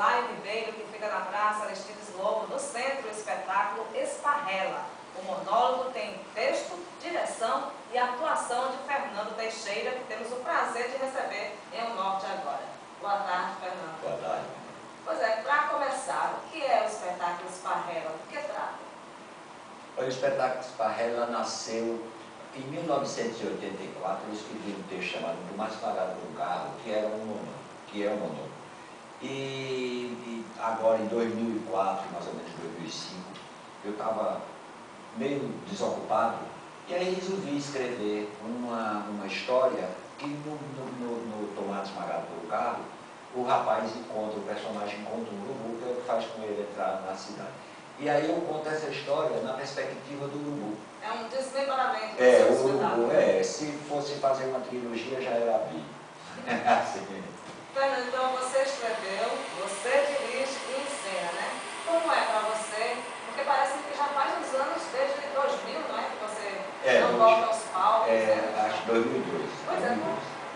Laio Ribeiro, que fica na Praça Aristides Lobo, no centro do espetáculo Esparrela. O monólogo tem texto, direção e atuação de Fernando Teixeira, que temos o prazer de receber em O Norte agora. Boa tarde, Fernando. Boa tarde. Pois é, para começar, o que é o espetáculo Esparrela? Do que trata? O espetáculo Esparrela nasceu em 1984. Eu escrevi um texto chamado Do Mais Pagado do Carro, que é um monólogo. E agora, em 2004, mais ou menos 2005, eu estava meio desocupado e aí resolvi escrever uma história que no Tomate Esmagado pelo Carro, o rapaz encontra, o personagem encontra um urubu, que é o que faz com ele entrar na cidade. E aí eu conto essa história na perspectiva do urubu. É um desmembramento do o espetáculo. urubu, se fosse fazer uma trilogia já era a Bíblia. Assim. Fernando, então você escreveu, você dirige e encena, né? Como é para você? Porque parece que já faz uns anos, desde 2000, não é? Que você não volta aos palcos. Acho que 2002. Pois é,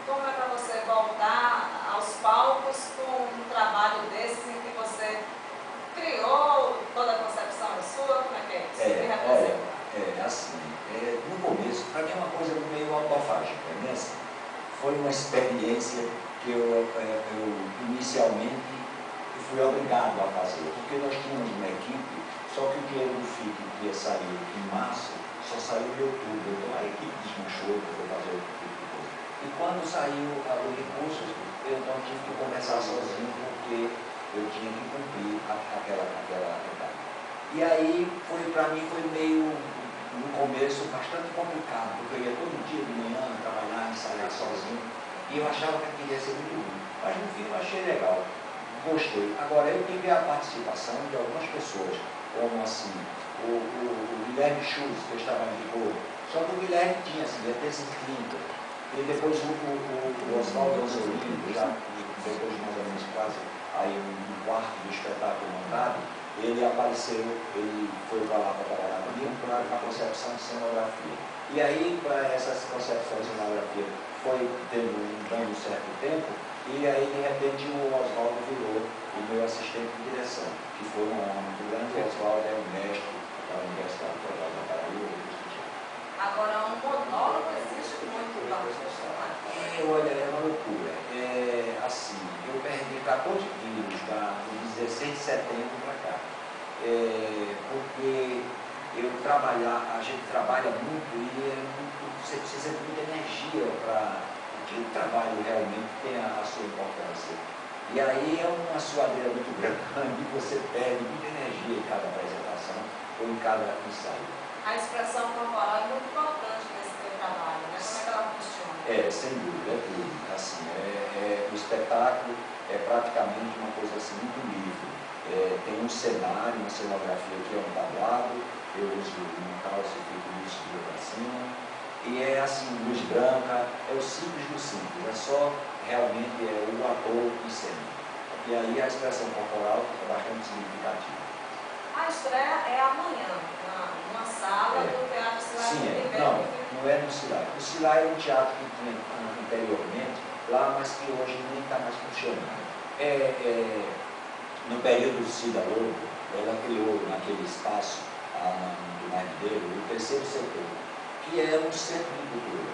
como é para você voltar aos palcos com um trabalho desse em que você criou, toda a concepção é sua? Como é que é isso? Me representa. Assim, no começo, para mim é uma coisa meio autofágica, né? Foi uma experiência que eu inicialmente fui obrigado a fazer, porque nós tínhamos uma equipe, só que o dinheiro do FIC que ia sair em março, só saiu em outubro, então a equipe desmanchou para fazer outro tipo de coisa. E quando saiu os recursos, eu então tive que conversar sozinho, porque eu tinha que cumprir aquela etapa. E aí, para mim, foi meio, no começo, bastante complicado, porque eu ia todo dia de manhã trabalhar, ensaiar sozinho, e eu achava que aquilo ia ser muito ruim. Mas no fim eu achei legal, gostei. Agora, eu tive a participação de algumas pessoas, como assim, o Guilherme Schultz, que estava em Rigor, só que o Guilherme tinha assim, terça e quinta, e depois o Oswaldo Anzolini, já depois de mais ou menos quase aí um quarto do espetáculo montado, ele apareceu, ele foi para lá para trabalhar comigo para a concepção de cenografia. E aí, para essas concepções de cenografia, foi dando um certo tempo, e aí, de repente, o Oswaldo virou o meu assistente de direção, que foi um homem muito grande. O Oswaldo é um mestre da Universidade Federal da Paraíba. Agora, um monólogo existe muito para você, olha, é uma loucura. Assim, eu perdi 14 quilos de 16 de setembro para cá. Porque a gente trabalha muito e você precisa de muita energia para que o trabalho realmente tenha a sua importância. E aí é uma suadeira muito grande e você perde muita energia em cada apresentação ou em cada ensaio. A expressão corporal é muito importante nesse teu trabalho, né? Como é que ela funciona? Sem dúvida, é tudo. Assim, o espetáculo é praticamente uma coisa assim, muito livre. Tem um cenário, uma cenografia que é um tablado, eu uso um calço e fico isso para cima. E é assim, luz branca, é o simples do simples, é só realmente o ator em cena. E aí a expressão corporal é bastante significativa. A estreia é amanhã, numa sala do Teatro Silai. Sim, não é no Silai. O Silai é um teatro que tinha anteriormente lá, mas que hoje nem está mais funcionando. No período do Cida Lobo, ela criou naquele espaço, do Marideiro, o terceiro setor, que é um centro de cultura.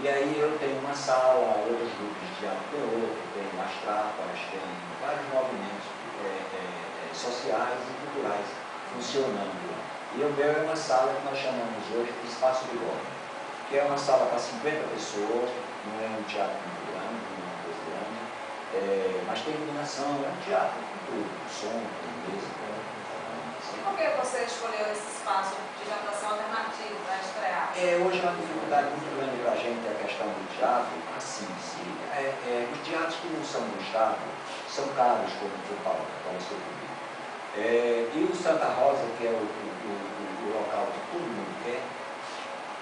E aí eu tenho uma sala, outros grupos de teatro tem outro, tem as trapas, tem vários movimentos sociais e culturais funcionando lá. E o meu é uma sala que nós chamamos hoje de Espaço de Gola, que é uma sala para 50 pessoas, não é um teatro muito grande, não é uma coisa grande, mas tem iluminação, é um teatro com tudo, som, tem mesa, E por que você escolheu esse espaço de atuação alternativo para estrear? Hoje é uma dificuldade muito grande para a gente a questão do teatro. Assim, os teatros que não são do Estado são caros como o palco, para você subir. E o Santa Rosa, que é o local que todo mundo quer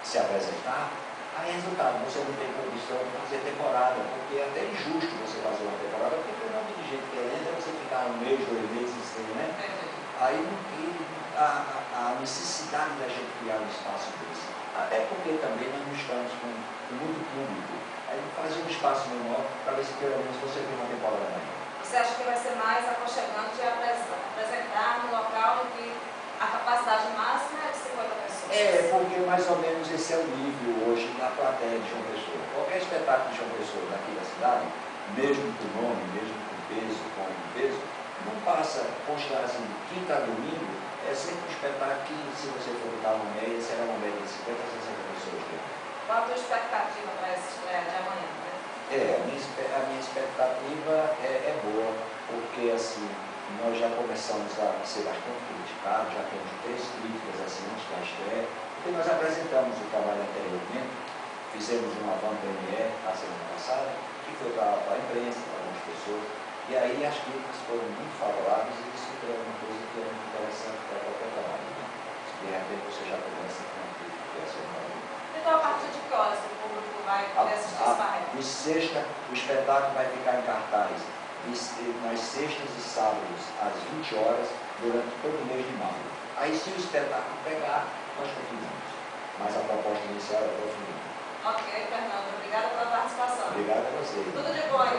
se apresentar, aí resultado, você não tem condição de fazer temporada, porque é até injusto você fazer uma temporada, porque tem um monte de gente querendo, você ficar um mês, 2 meses sem, né? Aí a necessidade da gente criar um espaço desse. Até porque também nós não estamos com muito público. Aí fazer um espaço menor para ver se pelo menos você tem uma temporada maior. Você acha que vai ser mais aconchegante porque mais ou menos esse é o nível hoje na plateia de João Pessoa. Qualquer espetáculo de João Pessoa daqui da cidade, mesmo com nome, mesmo com peso, não passa, consta assim, quinta a domingo, é sempre um espetáculo que, se você for botar uma média, será uma média de 50 a 60 pessoas. Qual a tua expectativa para essa estreia de amanhã, né? A minha expectativa é boa, porque assim, nós já começamos a ser bastante criticados, já temos 3 críticas assim, antes da estreia, porque nós apresentamos o trabalho anteriormente, fizemos uma avant-première na semana passada, que foi para a imprensa, para algumas pessoas, e aí as críticas foram muito favoráveis e isso é uma coisa que é muito interessante para qualquer trabalho. Né? De repente você já começa com uma crítica que é ser maravilhosa. Então, a partir de que horas o público vai poder assistir Esparrela? De sexta, o espetáculo vai ficar em cartaz nas sextas e sábados, às 20 horas, durante todo o mês de maio. Aí, se o espetáculo pegar, nós continuamos. Mas a proposta inicial é para o fim. Ok, Fernando. Obrigada pela participação. Obrigado a vocês. Tudo de bom aí,